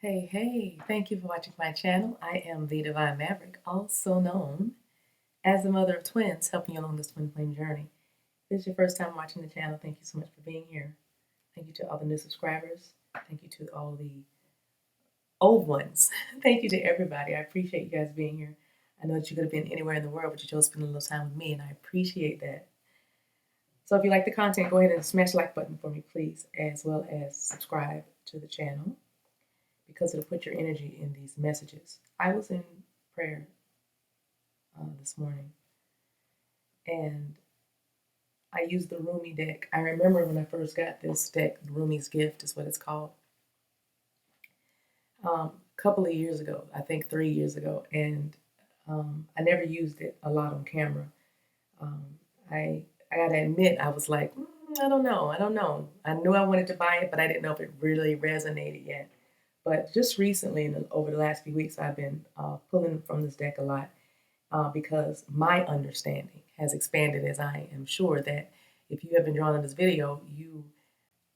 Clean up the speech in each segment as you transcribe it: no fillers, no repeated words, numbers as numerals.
Hey, thank you for watching my channel. I am TheDivineMaverick, also known as the mother of twins, helping you along this twin flame journey. If this is your first time watching the channel, thank you so much for being here. Thank you to all the new subscribers. Thank you to all the old ones. Thank you to everybody. I appreciate you guys being here. I know that you could have been anywhere in the world, but you chose to spend a little time with me, and I appreciate that. So if you like the content, go ahead and smash the like button for me, please, as well as subscribe to the channel, because it'll put your energy in these messages. I was in prayer this morning, and I used the Rumi deck. I remember when I first got this deck, Rumi's Gift is what it's called, a couple of years ago, I think 3 years ago, and I never used it a lot on camera. I gotta admit, I was like, I don't know. I knew I wanted to buy it, but I didn't know if it really resonated yet. But just recently, over the last few weeks, I've been pulling from this deck a lot because my understanding has expanded, as I am sure that if you have been drawn to this video, you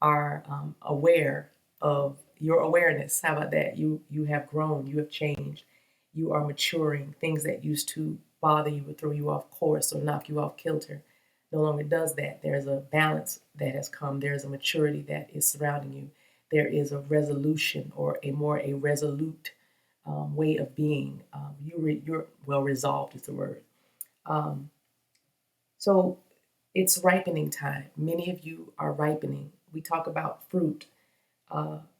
are aware of your awareness. How about that? You have grown, you have changed, you are maturing. Things that used to bother you or throw you off course or knock you off kilter no longer does that. There's a balance that has come. There's a maturity that is surrounding you. There is a resolution, or a resolute way of being. You're well resolved is the word. So it's ripening time. Many of you are ripening. We talk about fruit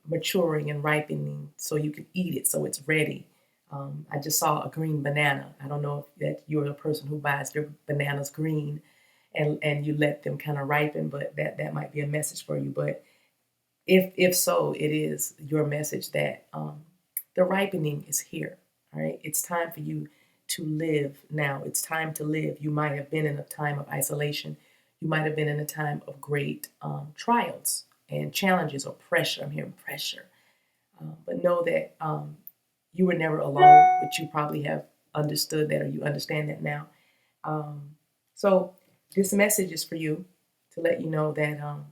maturing and ripening so you can eat it, so it's ready. I just saw a green banana. I don't know if that you're the person who buys your bananas green and you let them kind of ripen, but that might be a message for you. But if so, it is your message that the ripening is here. All right, it's time for you to live now. It's time to live. You might have been in a time of isolation. You might have been in a time of great trials and challenges or pressure. I'm hearing pressure. But know that you were never alone, but you probably have understood that, or you understand that now. So this message is for you to let you know that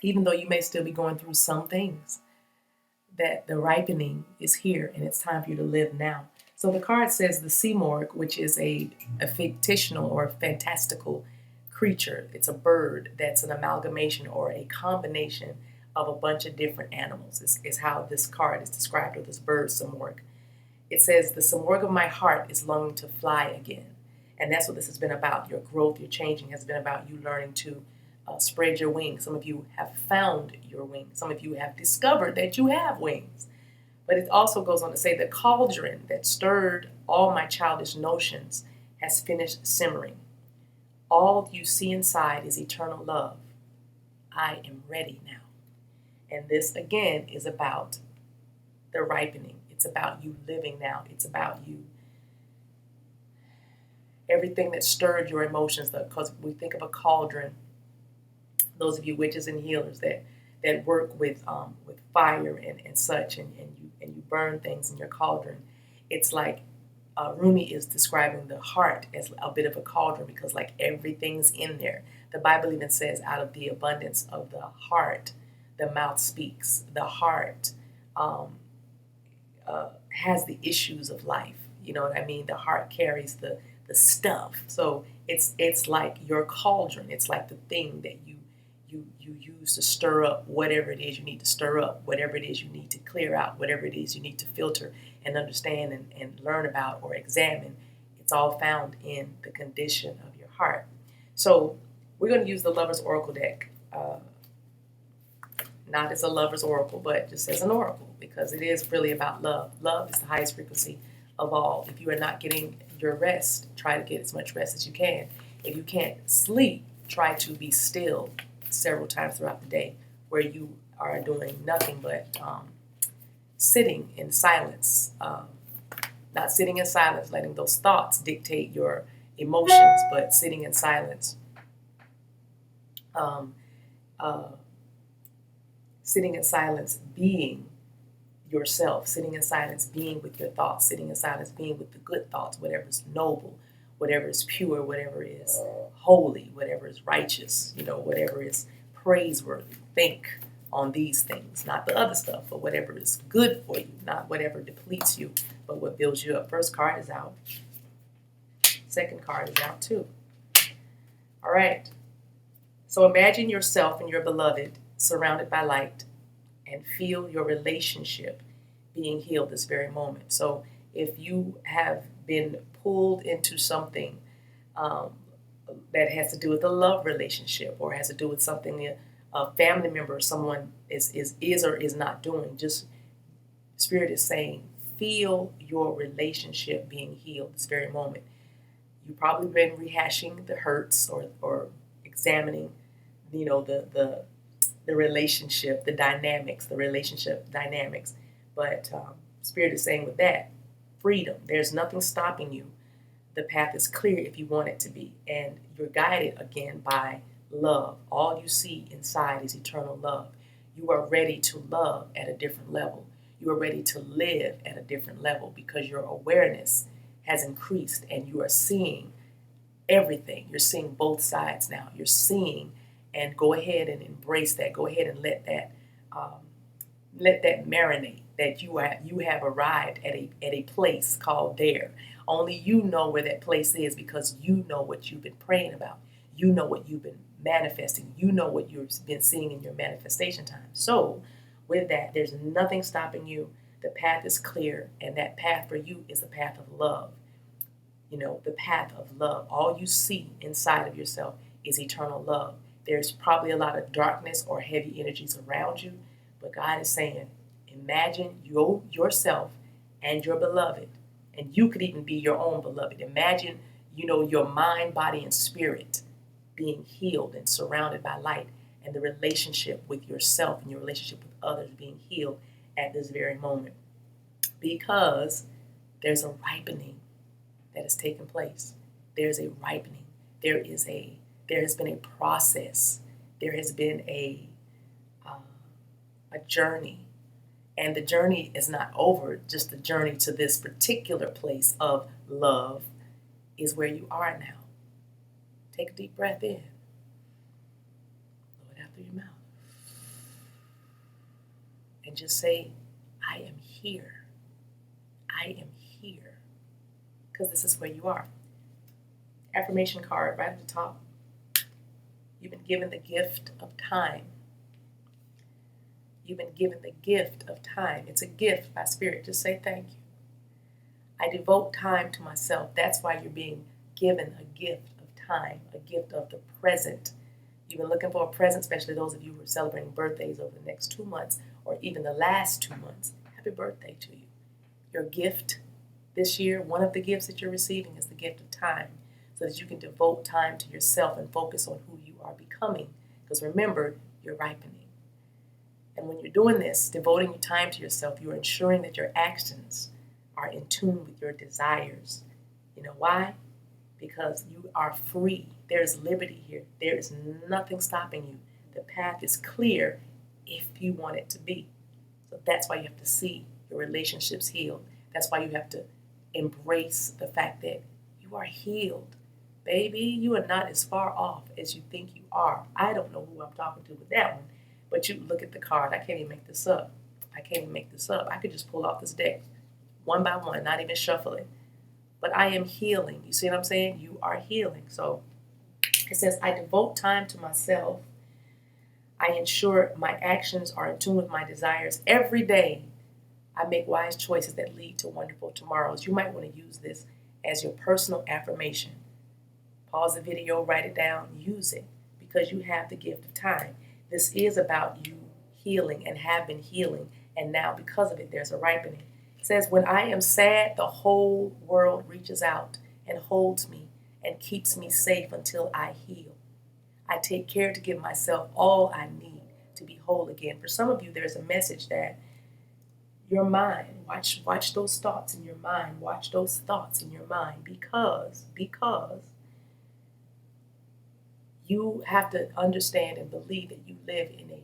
even though you may still be going through some things, that the ripening is here and it's time for you to live now. So the card says the sea morgue, which is a fictional or a fantastical creature. It's a bird that's an amalgamation or a combination of a bunch of different animals, is how this card is described, or this bird samorg. It says, the samorg of my heart is longing to fly again. And that's what this has been about. Your growth, your changing has been about you learning to spread your wings. Some of you have found your wings. Some of you have discovered that you have wings. But it also goes on to say, the cauldron that stirred all my childish notions has finished simmering. All you see inside is eternal love. I am ready now. And this, again, is about the ripening. It's about you living now. It's about you. Everything that stirred your emotions, because we think of a cauldron, those of you witches and healers that work with fire and such, and you burn things in your cauldron. It's like Rumi is describing the heart as a bit of a cauldron, because like everything's in there. The Bible even says, out of the abundance of the heart, the mouth speaks. The heart has the issues of life. You know what I mean? The heart carries the stuff. So it's like your cauldron. It's like the thing that you use to stir up whatever it is you need to stir up, whatever it is you need to clear out, whatever it is you need to filter and understand and learn about or examine. It's all found in the condition of your heart. So we're going to use the Lover's Oracle deck. Not as a lover's oracle, but just as an oracle, because it is really about love. Love is the highest frequency of all. If you are not getting your rest, try to get as much rest as you can. If you can't sleep, try to be still several times throughout the day, where you are doing nothing but sitting in silence. Not sitting in silence, letting those thoughts dictate your emotions, but sitting in silence. Sitting in silence, being yourself, sitting in silence, being with your thoughts, sitting in silence, being with the good thoughts, whatever is noble, whatever is pure, whatever is holy, whatever is righteous, whatever is praiseworthy. Think on these things, not the other stuff, but whatever is good for you, not whatever depletes you, but what builds you up. First card is out. Second card is out too. All right. So imagine yourself and your beloved surrounded by light and feel your relationship being healed this very moment. So if you have been pulled into something that has to do with a love relationship or has to do with something a family member or someone is or is not doing, just Spirit is saying, feel your relationship being healed this very moment. You've probably been rehashing the hurts or examining, the relationship, the relationship dynamics. But Spirit is saying with that, freedom. There's nothing stopping you. The path is clear if you want it to be. And you're guided again by love. All you see inside is eternal love. You are ready to love at a different level. You are ready to live at a different level because your awareness has increased and you are seeing everything. You're seeing both sides now. You're seeing, and go ahead and embrace that. Go ahead and let that marinate. That you have arrived at a place called there. Only you know where that place is because you know what you've been praying about. You know what you've been manifesting. You know what you've been seeing in your manifestation time. So with that, there's nothing stopping you. The path is clear, and that path for you is the path of love. The path of love. All you see inside of yourself is eternal love. There's probably a lot of darkness or heavy energies around you, but God is saying, imagine yourself and your beloved, and you could even be your own beloved. Imagine, your mind, body, and spirit being healed and surrounded by light, and the relationship with yourself and your relationship with others being healed at this very moment. Because there's a ripening that has taken place. There's a ripening. There has been a process. There has been a journey. And the journey is not over. Just the journey to this particular place of love is where you are now. Take a deep breath in. Blow it out through your mouth. And just say, I am here. I am here. Because this is where you are. Affirmation card right at the top. You've been given the gift of time. You've been given the gift of time. It's a gift by Spirit. Just say thank you. I devote time to myself. That's why you're being given a gift of time, a gift of the present. You've been looking for a present, especially those of you who are celebrating birthdays over the next 2 months or even the last 2 months. Happy birthday to you. Your gift this year, one of the gifts that you're receiving is the gift of time, so that you can devote time to yourself and focus on who you are becoming. Because remember, you're ripening. And when you're doing this, devoting your time to yourself, you're ensuring that your actions are in tune with your desires. You know why? Because you are free. There's liberty here. There is nothing stopping you. The path is clear if you want it to be. So that's why you have to see your relationships healed. That's why you have to embrace the fact that you are healed. Baby, you are not as far off as you think you are. I don't know who I'm talking to with that one, but you look at the card. I can't even make this up. I could just pull off this deck one by one, not even shuffle it. But I am healing. You see what I'm saying? You are healing. So it says, I devote time to myself. I ensure my actions are in tune with my desires. Every day, I make wise choices that lead to wonderful tomorrows. You might want to use this as your personal affirmation. Pause the video, write it down, use it, because you have the gift of time. This is about you healing and have been healing, and now because of it, there's a ripening. It says, when I am sad, the whole world reaches out and holds me and keeps me safe until I heal. I take care to give myself all I need to be whole again. For some of you, there's a message that your mind, watch those thoughts in your mind, watch those thoughts in your mind, because you have to understand and believe that you live in a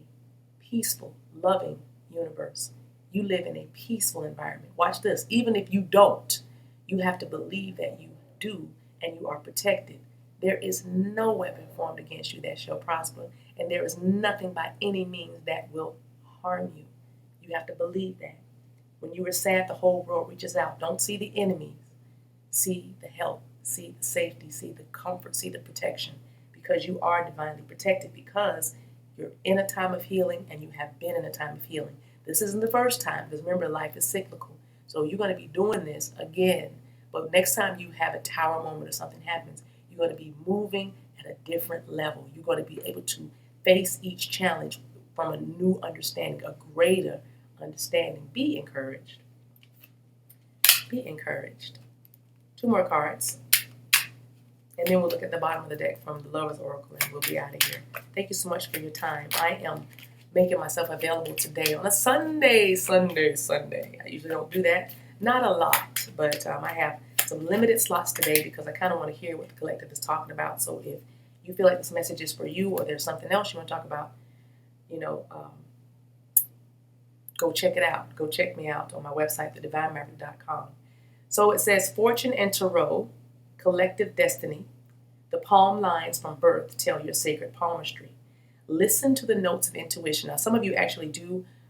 peaceful, loving universe. You live in a peaceful environment. Watch this. Even if you don't, you have to believe that you do and you are protected. There is no weapon formed against you that shall prosper. And there is nothing by any means that will harm you. You have to believe that. When you are sad, the whole world reaches out. Don't see the enemies. See the help, see the safety, see the comfort, see the protection. Because you are divinely protected, because you're in a time of healing and you have been in a time of healing. This isn't the first time, because remember, life is cyclical. So you're going to be doing this again. But next time you have a tower moment or something happens, you're going to be moving at a different level. You're going to be able to face each challenge from a new understanding, a greater understanding. Be encouraged. Be encouraged. 2 more cards. And then we'll look at the bottom of the deck from the Lover's Oracle and we'll be out of here. Thank you so much for your time. I am making myself available today on a Sunday. I usually don't do that. Not a lot, but I have some limited slots today because I kind of want to hear what the collective is talking about. So if you feel like this message is for you or there's something else you want to talk about, go check it out. Go check me out on my website, TheDivineMaverick.com. So it says Fortune and Tarot, Collective Destiny. The palm lines from birth tell your sacred palmistry. Listen to the notes of intuition. Now, some of you actually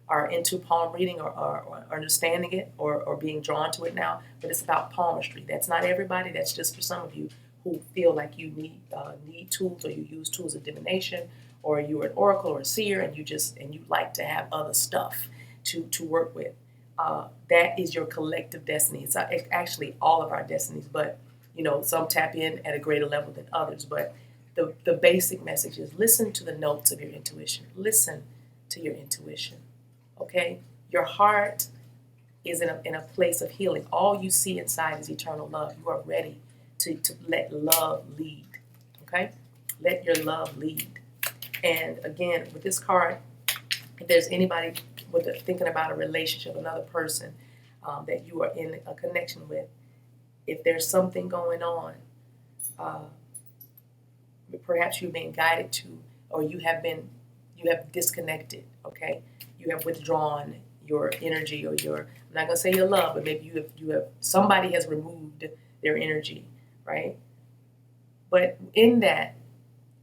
are into palm reading or understanding it or being drawn to it now, but it's about palmistry. That's not everybody. That's just for some of you who feel like you need tools, or you use tools of divination, or you're an oracle or a seer and you like to have other stuff to work with. That is your collective destiny. It's actually all of our destinies, but some tap in at a greater level than others. But the basic message is listen to the notes of your intuition. Listen to your intuition. Okay? Your heart is in a place of healing. All you see inside is eternal love. You are ready to let love lead. Okay? Let your love lead. And again, with this card, if there's anybody thinking about a relationship, another person that you are in a connection with, if there's something going on, perhaps you're being guided to, or you have disconnected, okay? You have withdrawn your energy, or I'm not gonna say your love, but maybe somebody has removed their energy, right? But in that,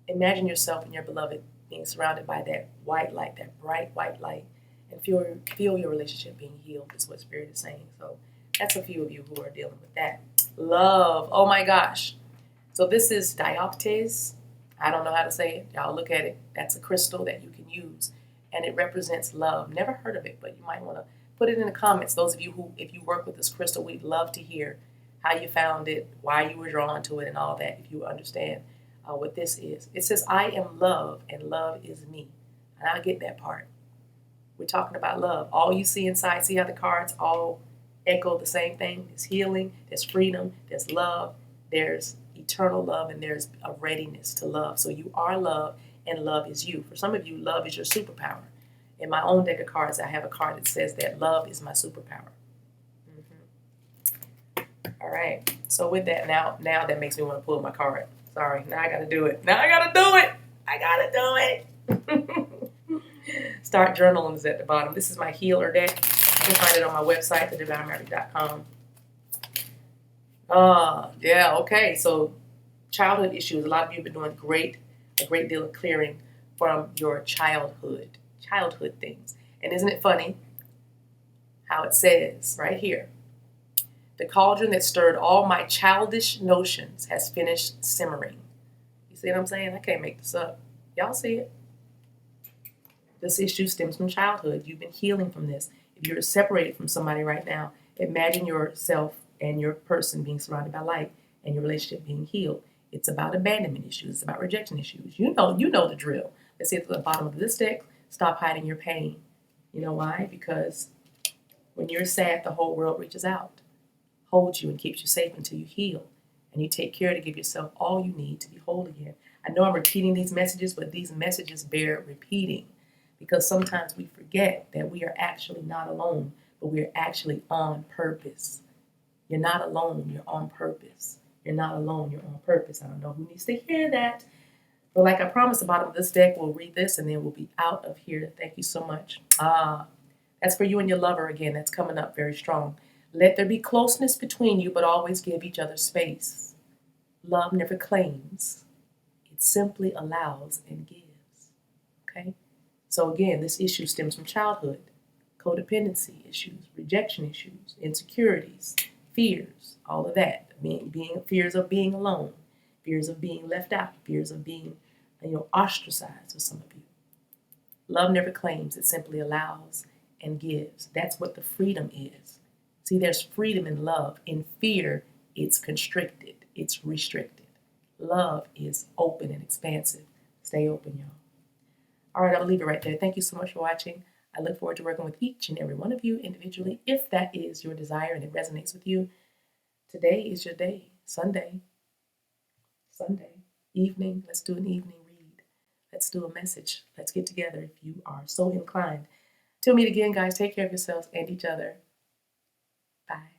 imagine yourself and your beloved being surrounded by that white light, that bright white light, and feel your relationship being healed, is what Spirit is saying. So that's a few of you who are dealing with that. Love. Oh my gosh. So this is dioptes. I don't know how to say it. Y'all look at it. That's a crystal that you can use. And it represents love. Never heard of it, but you might want to put it in the comments. Those of you who, if you work with this crystal, we'd love to hear how you found it, why you were drawn to it, and all that, if you understand what this is. It says, I am love, and love is me. And I get that part. We're talking about love. All you see inside, see how the cards all echo the same thing? There's healing, there's freedom, there's love, there's eternal love, and there's a readiness to love. So you are love, and love is you. For some of you, love is your superpower. In my own deck of cards, I have a card that says that love is my superpower. All right. So with that, now that makes me want to pull my card. Sorry. Now I got to do it. Start journaling is at the bottom. This is my healer deck. You can find it on my website, TheDivineMaverick.com. Yeah, okay. So childhood issues. A lot of you have been doing a great deal of clearing from your childhood things. And isn't it funny how it says right here, the cauldron that stirred all my childish notions has finished simmering. You see what I'm saying? I can't make this up. Y'all see it? This issue stems from childhood. You've been healing from this. If you're separated from somebody right now, imagine yourself and your person being surrounded by light and your relationship being healed. It's about abandonment issues. It's about rejection issues. You know the drill. Let's see at the bottom of this deck. Stop hiding your pain. You know why? Because when you're sad, the whole world reaches out, holds you, and keeps you safe until you heal. And you take care to give yourself all you need to be whole again. I know I'm repeating these messages, but these messages bear repeating. Because sometimes we forget that we are actually not alone, but we are actually on purpose. You're not alone, you're on purpose. You're not alone, you're on purpose. I don't know who needs to hear that. But like I promised, the bottom of this deck, we'll read this and then we'll be out of here. Thank you so much. That's for you and your lover again. That's coming up very strong. Let there be closeness between you, but always give each other space. Love never claims. It simply allows and gives. So again, this issue stems from childhood, codependency issues, rejection issues, insecurities, fears, all of that. Being fears of being alone, fears of being left out, fears of being, ostracized with some of you. Love never claims, it simply allows and gives. That's what the freedom is. See, there's freedom in love. In fear, it's constricted, it's restricted. Love is open and expansive. Stay open, y'all. All right, I'll leave it right there. Thank you so much for watching. I look forward to working with each and every one of you individually, if that is your desire and it resonates with you. Today is your day. Sunday, evening. Let's do an evening read. Let's do a message. Let's get together if you are so inclined. Till meet again, guys. Take care of yourselves and each other. Bye.